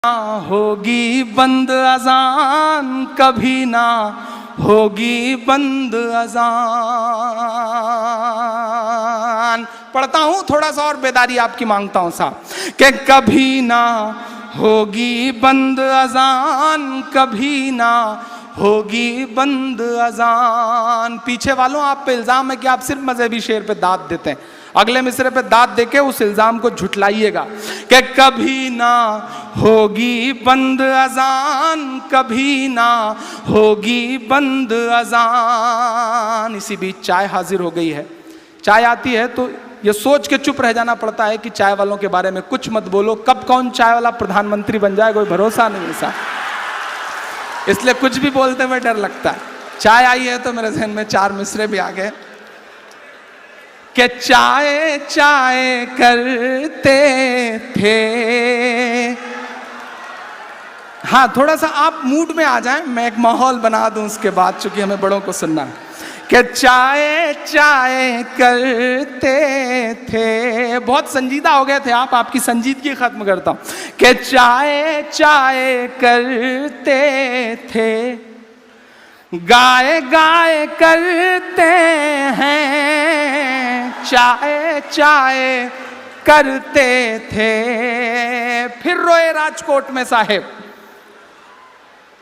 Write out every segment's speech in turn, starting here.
होगी बंद अजान, कभी ना होगी बंद अजान। पढ़ता हूं, थोड़ा सा और बेदारी आपकी मांगता हूं साहब, कि कभी ना होगी बंद अजान, कभी ना होगी बंद अजान। पीछे वालों, आप पे इल्जाम है कि आप सिर्फ मजहबी शेर पे दाद देते हैं, अगले मिसरे पे दाद देके उस इल्जाम को झुटलाइएगा कि कभी ना होगी बंद अजान, कभी ना होगी बंद अजान। इसी बीच चाय हाजिर हो गई है। चाय आती है तो ये सोच के चुप रह जाना पड़ता है कि चाय वालों के बारे में कुछ मत बोलो, कब कौन चाय वाला प्रधानमंत्री बन जाए कोई भरोसा नहीं है साहब, इसलिए कुछ भी बोलते हुए डर लगता है। चाय आई है तो मेरे जहन में चार मिसरे भी आ गए कि चाय चाय करते थे। हाँ, थोड़ा सा आप मूड में आ जाएं, मैं एक माहौल बना दूं उसके बाद, चूंकि हमें बड़ों को सुनना है। कि चाय चाय करते थे, बहुत संजीदा हो गए थे आप, आपकी संजीदगी खत्म करता हूं। कि चाय चाय करते थे, गाय गाय करते हैं, चाय चाय करते थे। फिर रोए राजकोट में साहेब,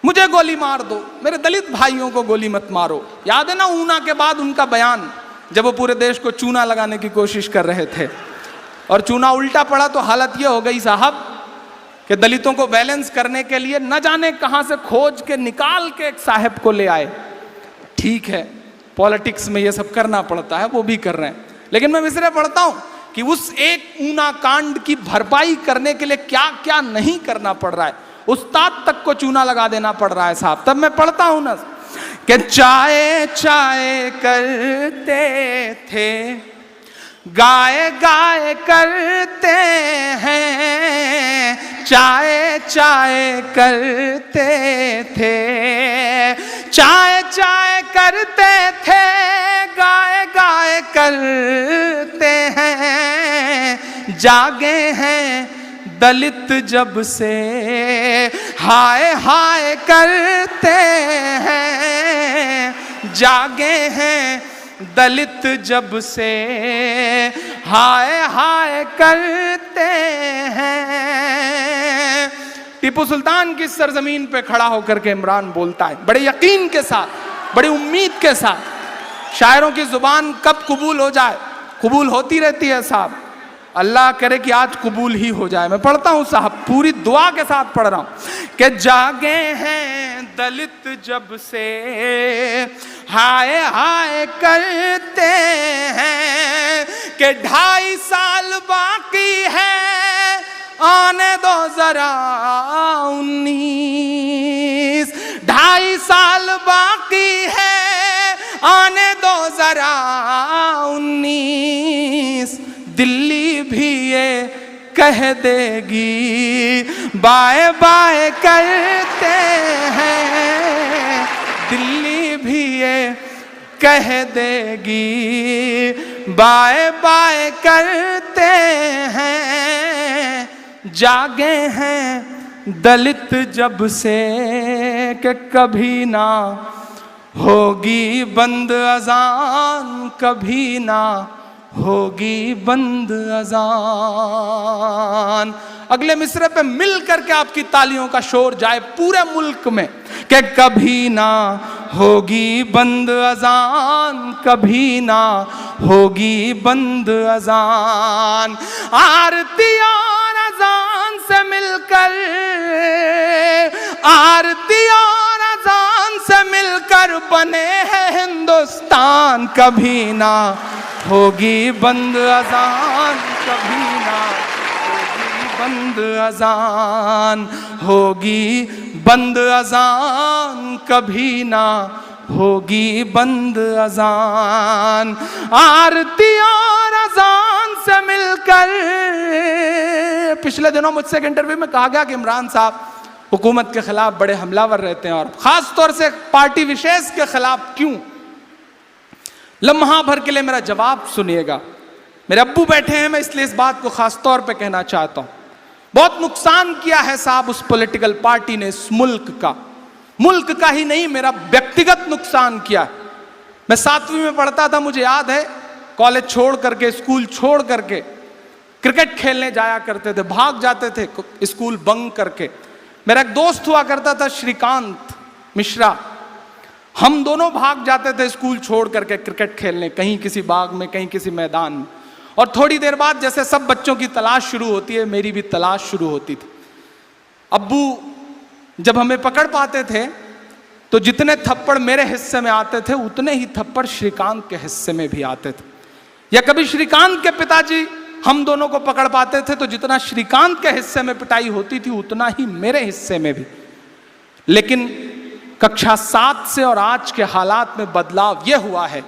मुझे गोली मार दो, मेरे दलित भाइयों को गोली मत मारो। याद है ना ऊना के बाद उनका बयान, जब वो पूरे देश को चूना लगाने की कोशिश कर रहे थे और चूना उल्टा पड़ा तो हालत ये हो गई साहब कि दलितों को बैलेंस करने के लिए न जाने कहां से खोज के निकाल के एक साहब को ले आए। ठीक है, पॉलिटिक्स में ये सब करना पड़ता है, वो भी कर रहे हैं, लेकिन मैं मिसरे पढ़ता हूं कि उस एक ऊना कांड की भरपाई करने के लिए क्या क्या नहीं करना पड़ रहा है। उस्ताद तक को चूना लगा देना पड़ रहा है साहब। तब मैं पढ़ता हूं ना कि चाय चाय करते थे, गाय गाय करते हैं, चाय चाय करते थे। चाय चाय करते थे, गाय गाय करते हैं, जागे हैं दलित जब से, हाय हाय करते हैं, जागे हैं दलित जब से, हाय हाय करते हैं। टीपू सुल्तान की सरजमीन पे खड़ा होकर के इमरान बोलता है बड़े यकीन के साथ, बड़ी उम्मीद के साथ। शायरों की जुबान कब कबूल हो जाए, कबूल होती रहती है साहब, अल्लाह करे कि आज कबूल ही हो जाए। मैं पढ़ता हूं साहब, पूरी दुआ के साथ पढ़ रहा हूं कि जागे हैं दलित जब से, हाय हाय करते हैं, कि 2.5 साल बाकी है, आने दो जरा 19। 2.5 साल बाकी है, आने दो जरा 19। दिल्ली भी ये कह देगी, बाय बाय करते हैं, दिल्ली भी ये कह देगी, बाय बाय करते हैं, जागे हैं दलित जब से, कि कभी ना होगी बंद अजान, कभी ना होगी बंद अजान। अगले मिसरे पे मिल करके आपकी तालियों का शोर जाए पूरे मुल्क में कि कभी ना होगी बंद अजान, कभी ना होगी बंद अजान। आरती और अजान से मिलकर, आरती और अजान से मिलकर बने हैं हिंदुस्तान, कभी ना होगी बंद अजान, कभी ना होगी बंद अजान, होगी बंद अजान, कभी ना होगी बंद अजान। आरती और अजान से मिलकर, पिछले दिनों मुझसे एक इंटरव्यू में कहा गया कि इमरान साहब हुकूमत के खिलाफ बड़े हमलावर रहते हैं और खास तौर से पार्टी विशेष के खिलाफ क्यों। लम्हा भर के लिए मेरा जवाब सुनिएगा। मेरे अब्बू बैठे हैं, मैं इसलिए इस बात को खास तौर पे कहना चाहता हूं। बहुत नुकसान किया है साहब उस पॉलिटिकल पार्टी ने इस मुल्क का ही नहीं, मेरा व्यक्तिगत नुकसान किया। मैं 7वीं में पढ़ता था, मुझे याद है, कॉलेज छोड़ करके, स्कूल छोड़ करके क्रिकेट खेलने जाया करते थे, भाग जाते थे स्कूल बंक करके। मेरा एक दोस्त हुआ करता था श्रीकांत मिश्रा, हम दोनों भाग जाते थे स्कूल छोड़ करके क्रिकेट खेलने, कहीं किसी बाग में, कहीं किसी मैदान में। और थोड़ी देर बाद जैसे सब बच्चों की तलाश शुरू होती है, मेरी भी तलाश शुरू होती थी। अब्बू जब हमें पकड़ पाते थे तो जितने थप्पड़ मेरे हिस्से में आते थे उतने ही थप्पड़ श्रीकांत के हिस्से में भी आते थे। या कभी श्रीकांत के पिताजी हम दोनों को पकड़ पाते थे तो जितना श्रीकांत के हिस्से में पिटाई होती थी उतना ही मेरे हिस्से में भी। लेकिन कक्षा 7 से और आज के हालात में बदलाव यह हुआ है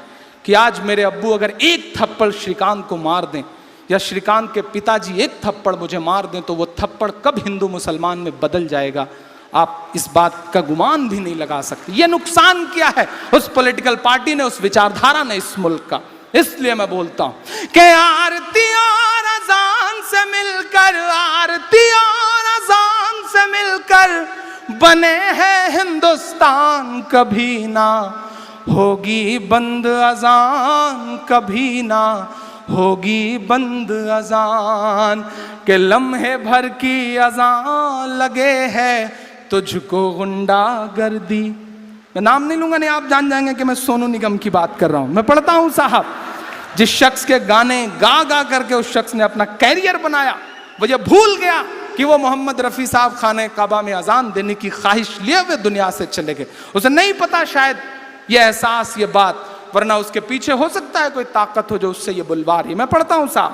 कि आज मेरे अब्बू अगर एक थप्पड़ श्रीकांत को मार दें या श्रीकांत के पिताजी एक थप्पड़ मुझे मार दें तो वो थप्पड़ कब हिंदू मुसलमान में बदल जाएगा, आप इस बात का गुमान भी नहीं लगा सकते। ये नुकसान किया है उस पॉलिटिकल पार्टी ने, उस विचारधारा ने इस मुल्क का। इसलिए मैं बोलता हूं कि आरती और अजान से मिलकर, आरती और अजान से मिलकर बने हैं हिंदुस्तान। कभी ना होगी बंद अजान, कभी ना होगी बंद अजान, के लम्हे भर की अजान लगे है तुझको गुंडागर्दी। मैं नाम नहीं लूंगा, नहीं आप जान जाएंगे कि मैं सोनू निगम की बात कर रहा हूं। मैं पढ़ता हूं साहब, जिस शख्स के गाने गा गा करके उस शख्स ने अपना कैरियर बनाया, वो ये भूल गया कि वो मोहम्मद रफ़ी साहब खाने काबा में अजान देने की ख्वाहिश लिए हुए दुनिया से चले गए। उसे नहीं पता शायद ये एहसास, ये बात, वरना उसके पीछे हो सकता है कोई ताकत हो जो उससे ये बुलवा रही। मैं पढ़ता हूं साहब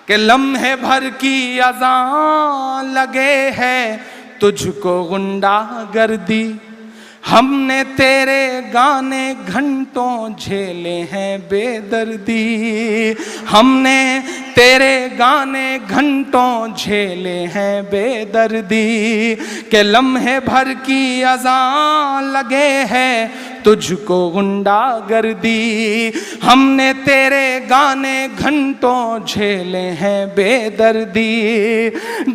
कि लम्हे भर की अजान लगे है तुझको गुंडागर्दी, हमने तेरे गाने घंटों झेले हैं बेदर्दी, हमने तेरे गाने घंटों झेले हैं बेदर्दी, के लम्हे भर की अजान लगे हैं तुझको गुंडागर्दी, हमने तेरे गाने घंटों झेले हैं बेदर्दी।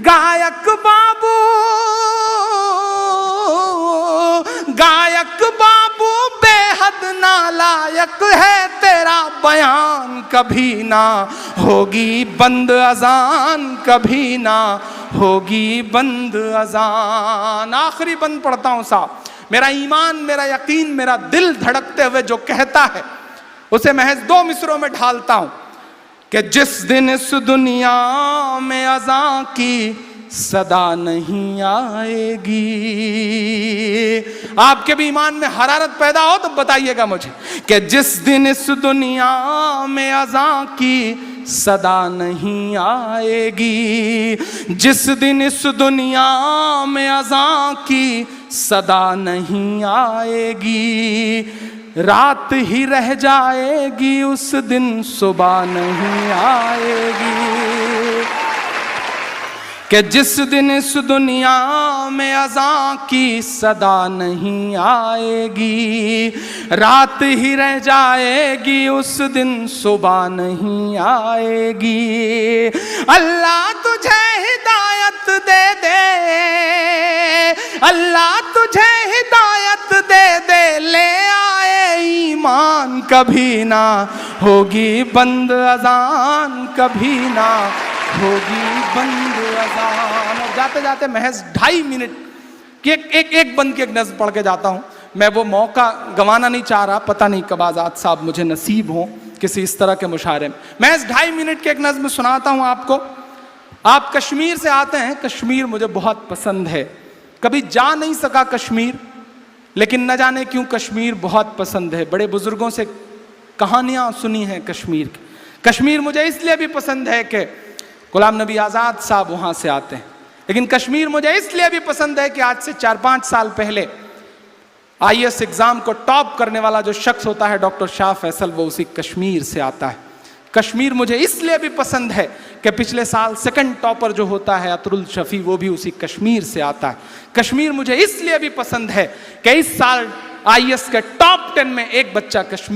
गायक बाबू, गायक बाबू बेहद नालायक है तेरा बयान, कभी ना होगी बंद अजान, कभी ना होगी बंद अजान। आखिरी बंद पढ़ता हूं साहब, मेरा ईमान, मेरा यकीन, मेरा दिल धड़कते हुए जो कहता है उसे महज 2 मिसरों में ढालता हूं कि जिस दिन इस दुनिया में अज़ां की सदा नहीं आएगी। आपके भी ईमान में हरारत पैदा हो तो बताइएगा मुझे कि जिस दिन इस दुनिया में अज़ां की सदा नहीं आएगी, जिस दिन इस दुनिया में अज़ां की सदा नहीं आएगी, रात ही रह जाएगी उस दिन सुबह नहीं आएगी। कि जिस दिन इस दुनिया में अज़ां की सदा नहीं आएगी, रात ही रह जाएगी उस दिन सुबह नहीं आएगी। अल्लाह तुझे हिदायत दे दे, अल्लाह तुझे हिदायत दे दे, ले आए ईमान, कभी ना होगी बंद अज़ान, कभी ना होगी बंद अज़ान। और जाते जाते महज 2.5 मिनट की एक बंद की एक नज़्म पढ़ के जाता हूँ। मैं वो मौका गंवाना नहीं चाह रहा, पता नहीं कब आज़ाद साहब मुझे नसीब हो किसी इस तरह के मुशायरे में। महज 2.5 मिनट की एक नज़्म सुनाता हूँ आपको। आप कश्मीर से आते हैं, कश्मीर मुझे बहुत पसंद है, कभी जा नहीं सका कश्मीर, लेकिन न जाने क्यों कश्मीर बहुत पसंद है। बड़े बुजुर्गों से कहानियाँ सुनी हैं कश्मीर की। कश्मीर मुझे इसलिए भी पसंद है कि गुलाम नबी आज़ाद साहब वहाँ से आते हैं, लेकिन कश्मीर मुझे इसलिए भी पसंद है कि आज से 4-5 साल पहले IAS एग्ज़ाम को टॉप करने वाला जो शख्स होता है डॉक्टर शाह फैसल, वो उसी कश्मीर से आता है। कश्मीर मुझे इसलिए भी पसंद है कि पिछले साल 2nd टॉपर जो होता है अतरुल शफी, वो भी उसी कश्मीर से आता है। कश्मीर मुझे इसलिए भी पसंद है कि इस साल IAS के टॉप 10 में एक बच्चा कश्मीर